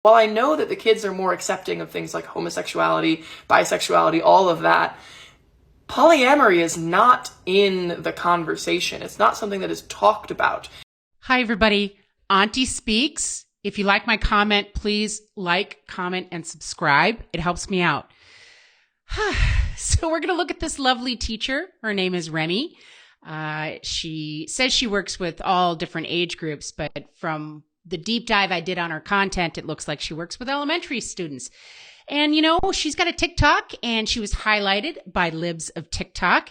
While I know that the kids are more accepting of things like homosexuality, bisexuality, all of that, polyamory is not in the conversation. It's not something that is talked about. Hi, everybody. Auntie speaks. If you like my comment, please like, comment, and subscribe. It helps me out. So we're going to look at this lovely teacher. Her name is Remy. She says she works with all different age groups, but from the deep dive I did on her content, it looks like she works with elementary students. And, you know, she's got a TikTok, and she was highlighted by Libs of TikTok.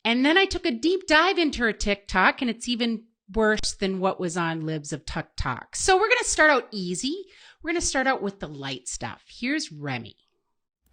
And then I took a deep dive into her TikTok, and it's even worse than what was on Libs of TikTok. So we're going to start out easy. We're going to start out with the light stuff. Here's Remy.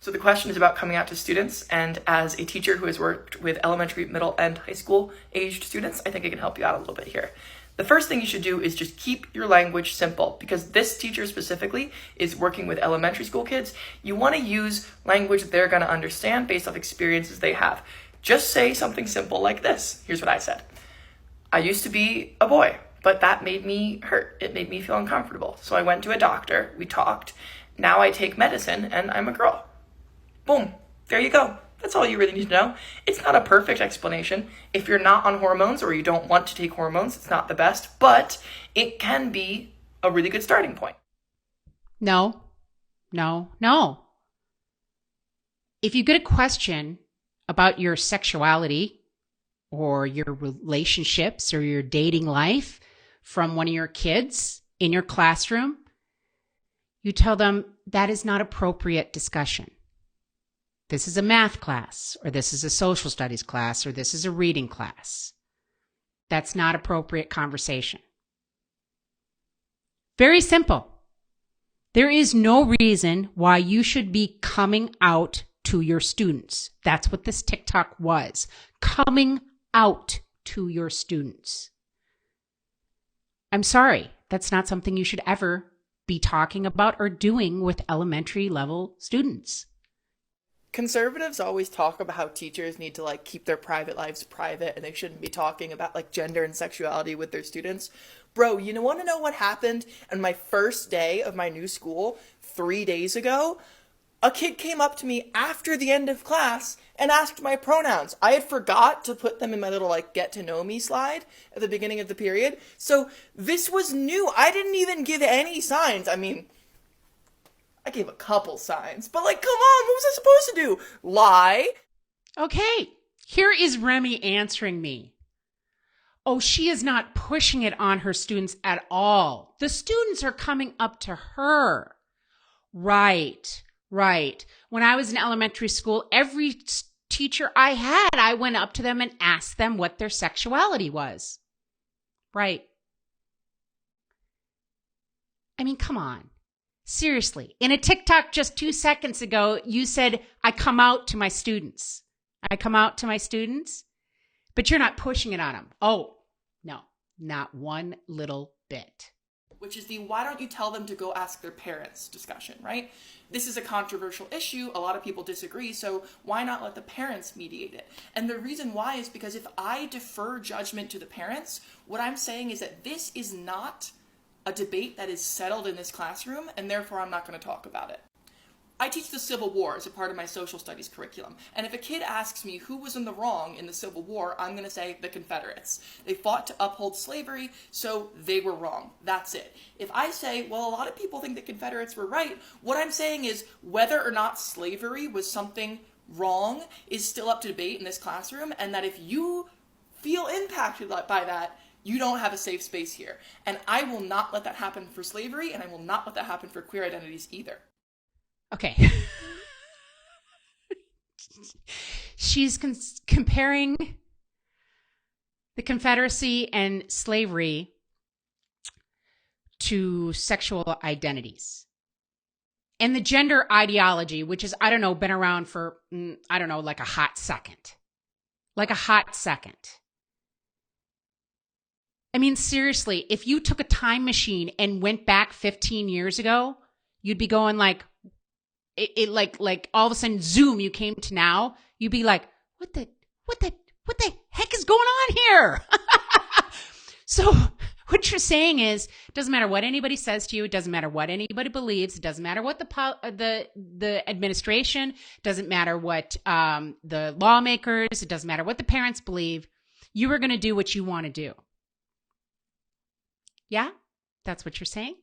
So the question is about coming out to students, and as a teacher who has worked with elementary, middle, and high school aged students, I think I can help you out a little bit here. The first thing you should do is just keep your language simple, because this teacher specifically is working with elementary school kids. You want to use language they're going to understand based off experiences they have. Just say something simple like this. Here's what I said. I used to be a boy, but that made me hurt. It made me feel uncomfortable. So I went to a doctor, we talked. Now I take medicine and I'm a girl. Boom, there you go. That's all you really need to know. It's not a perfect explanation. If you're not on hormones or you don't want to take hormones, it's not the best, but it can be a really good starting point. No. If you get a question about your sexuality or your relationships or your dating life from one of your kids in your classroom, you tell them that is not appropriate discussion. This is a math class, or this is a social studies class, or this is a reading class. That's not appropriate conversation. Very simple. There is no reason why you should be coming out to your students. That's what this TikTok was. Coming out to your students. I'm sorry. That's not something you should ever be talking about or doing with elementary level students. Conservatives always talk about how teachers need to keep their private lives private and they shouldn't be talking about gender and sexuality with their students. Bro, you want to know what happened on my first day of my new school 3 days ago? A kid came up to me after the end of class and asked my pronouns. I had forgot to put them in my little get to know me slide at the beginning of the period. So this was new. I didn't even give any signs. I mean, I gave a couple signs, but come on, what was I supposed to do? Lie? Okay, here is Remy answering me. Oh, she is not pushing it on her students at all. The students are coming up to her. Right. When I was in elementary school, every teacher I had, I went up to them and asked them what their sexuality was. Right. I mean, come on. Seriously, in a TikTok just 2 seconds ago, you said, I come out to my students. I come out to my students, but you're not pushing it on them. Oh, no, not one little bit. Which is the why don't you tell them to go ask their parents discussion, right? This is a controversial issue. A lot of people disagree, so why not let the parents mediate it? And the reason why is because if I defer judgment to the parents, what I'm saying is that this is not a debate that is settled in this classroom, and therefore I'm not going to talk about it. I teach the Civil War as a part of my social studies curriculum, and if a kid asks me who was in the wrong in the Civil War, I'm going to say the Confederates. They fought to uphold slavery, so they were wrong. That's it. If I say, well, a lot of people think the Confederates were right, what I'm saying is whether or not slavery was something wrong is still up to debate in this classroom, and that if you feel impacted by that, you don't have a safe space here. And I will not let that happen for slavery, and I will not let that happen for queer identities either. Okay. She's comparing the Confederacy and slavery to sexual identities. And the gender ideology, which is, been around for, a hot second. I mean, seriously, if you took a time machine and went back 15 years ago, you'd be going like all of a sudden, zoom, you came to now, you'd be like, what the heck is going on here? So What you're saying is, it doesn't matter what anybody says to you. It doesn't matter what anybody believes. It doesn't matter what the administration, doesn't matter what the lawmakers, it doesn't matter what the parents believe. You are going to do what you want to do. Yeah? That's what you're saying?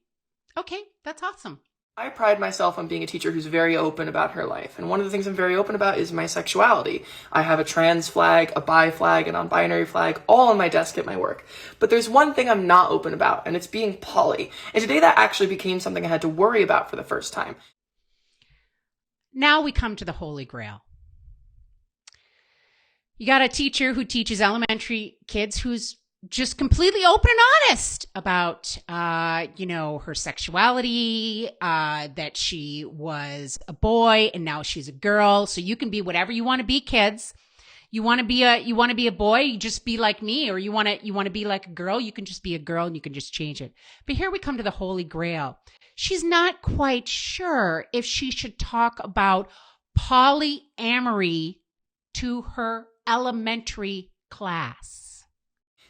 Okay, that's awesome. I pride myself on being a teacher who's very open about her life. And one of the things I'm very open about is my sexuality. I have a trans flag, a bi flag, a non-binary flag, all on my desk at my work. But there's one thing I'm not open about, and it's being poly. And today that actually became something I had to worry about for the first time. Now we come to the Holy Grail. You got a teacher who teaches elementary kids who's just completely open and honest about, her sexuality, that she was a boy and now she's a girl. So you can be whatever you want to be, kids. You want to be a boy, you just be like me, or you want to be like a girl, you can just be a girl and you can just change it. But here we come to the Holy Grail. She's not quite sure if she should talk about polyamory to her elementary class.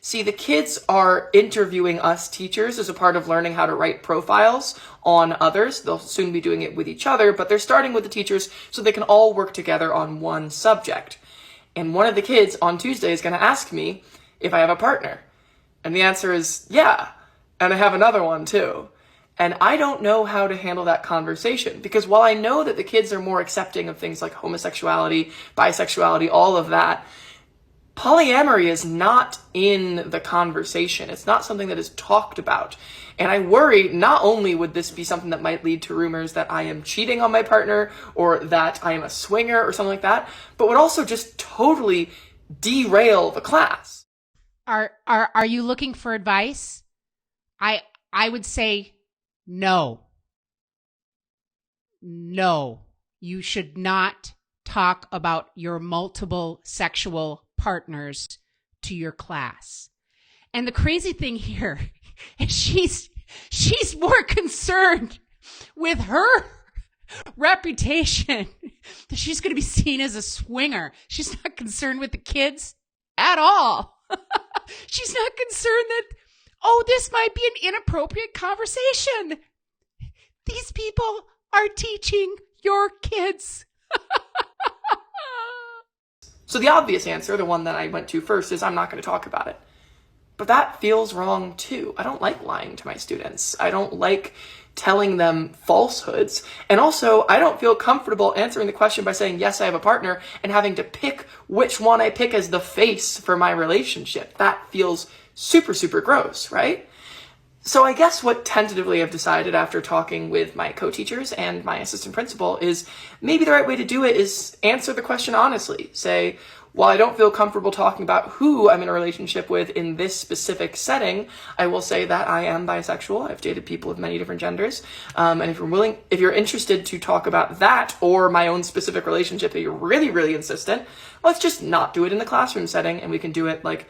See, the kids are interviewing us teachers as a part of learning how to write profiles on others. They'll soon be doing it with each other, but they're starting with the teachers so they can all work together on one subject. And one of the kids on Tuesday is going to ask me if I have a partner. And the answer is yeah. And I have another one too. And I don't know how to handle that conversation, because while I know that the kids are more accepting of things like homosexuality, bisexuality, all of that, polyamory is not in the conversation. It's not something that is talked about. And I worry not only would this be something that might lead to rumors that I am cheating on my partner or that I am a swinger or something like that, but would also just totally derail the class. Are you looking for advice? I would say no. No. You should not talk about your multiple sexual partners to your class. And the crazy thing here is she's more concerned with her reputation that she's going to be seen as a swinger. She's not concerned with the kids at all. She's not concerned that, this might be an inappropriate conversation. These people are teaching your kids. So the obvious answer, the one that I went to first, is I'm not going to talk about it. But that feels wrong too. I don't like lying to my students. I don't like telling them falsehoods. And also, I don't feel comfortable answering the question by saying, yes, I have a partner, and having to pick which one I pick as the face for my relationship. That feels super, super gross, right? So I guess what tentatively I've decided after talking with my co-teachers and my assistant principal is maybe the right way to do it is answer the question honestly. Say, while I don't feel comfortable talking about who I'm in a relationship with in this specific setting, I will say that I am bisexual. I've dated people of many different genders. And if you're interested to talk about that or my own specific relationship that you're really, really insistent, let's just not do it in the classroom setting, and we can do it like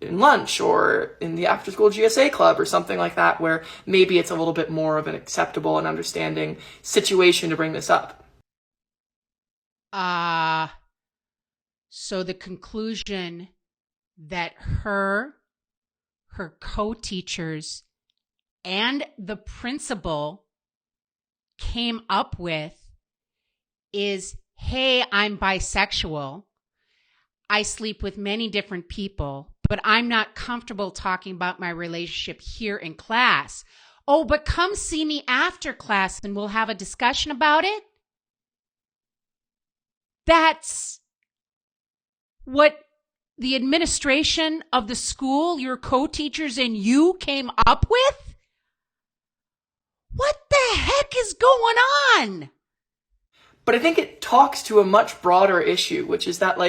in lunch or in the after school GSA club or something like that, where maybe it's a little bit more of an acceptable and understanding situation to bring this up. So the conclusion that her co-teachers and the principal came up with is, hey, I'm bisexual. I sleep with many different people, but I'm not comfortable talking about my relationship here in class. Oh, but come see me after class and we'll have a discussion about it. That's what the administration of the school, your co-teachers and you came up with? What the heck is going on? But I think it talks to a much broader issue, which is that,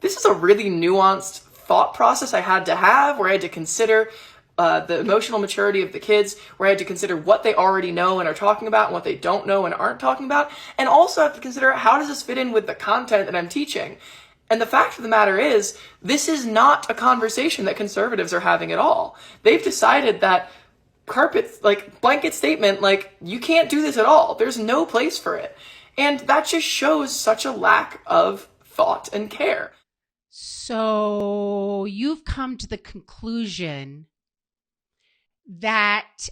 this is a really nuanced thought process I had to have, where I had to consider the emotional maturity of the kids, where I had to consider what they already know and are talking about and what they don't know and aren't talking about, and also have to consider how does this fit in with the content that I'm teaching. And the fact of the matter is, this is not a conversation that conservatives are having at all. They've decided that blanket statement, you can't do this at all. There's no place for it. And that just shows such a lack of thought and care. So you've come to the conclusion that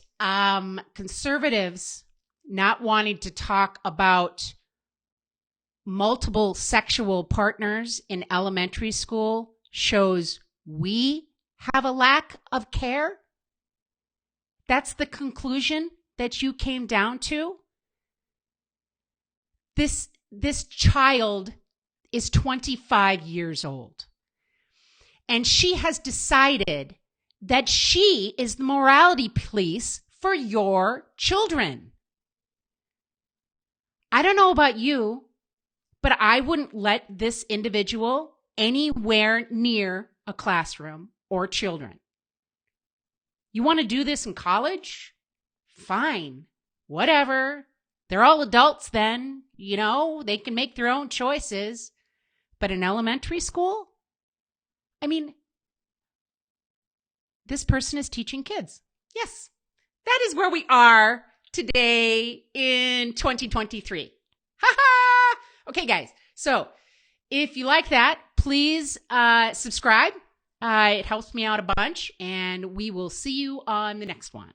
conservatives not wanting to talk about multiple sexual partners in elementary school shows we have a lack of care? That's the conclusion that you came down to? This child is 25 years old, and she has decided that she is the morality police for your children. I don't know about you, but I wouldn't let this individual anywhere near a classroom or children. You want to do this in college? Fine. Whatever. They're all adults then. You know, they can make their own choices. But in elementary school? I mean, this person is teaching kids. Yes. That is where we are today in 2023. Ha ha! Okay, guys. So if you like that, please subscribe. It helps me out a bunch, and we will see you on the next one.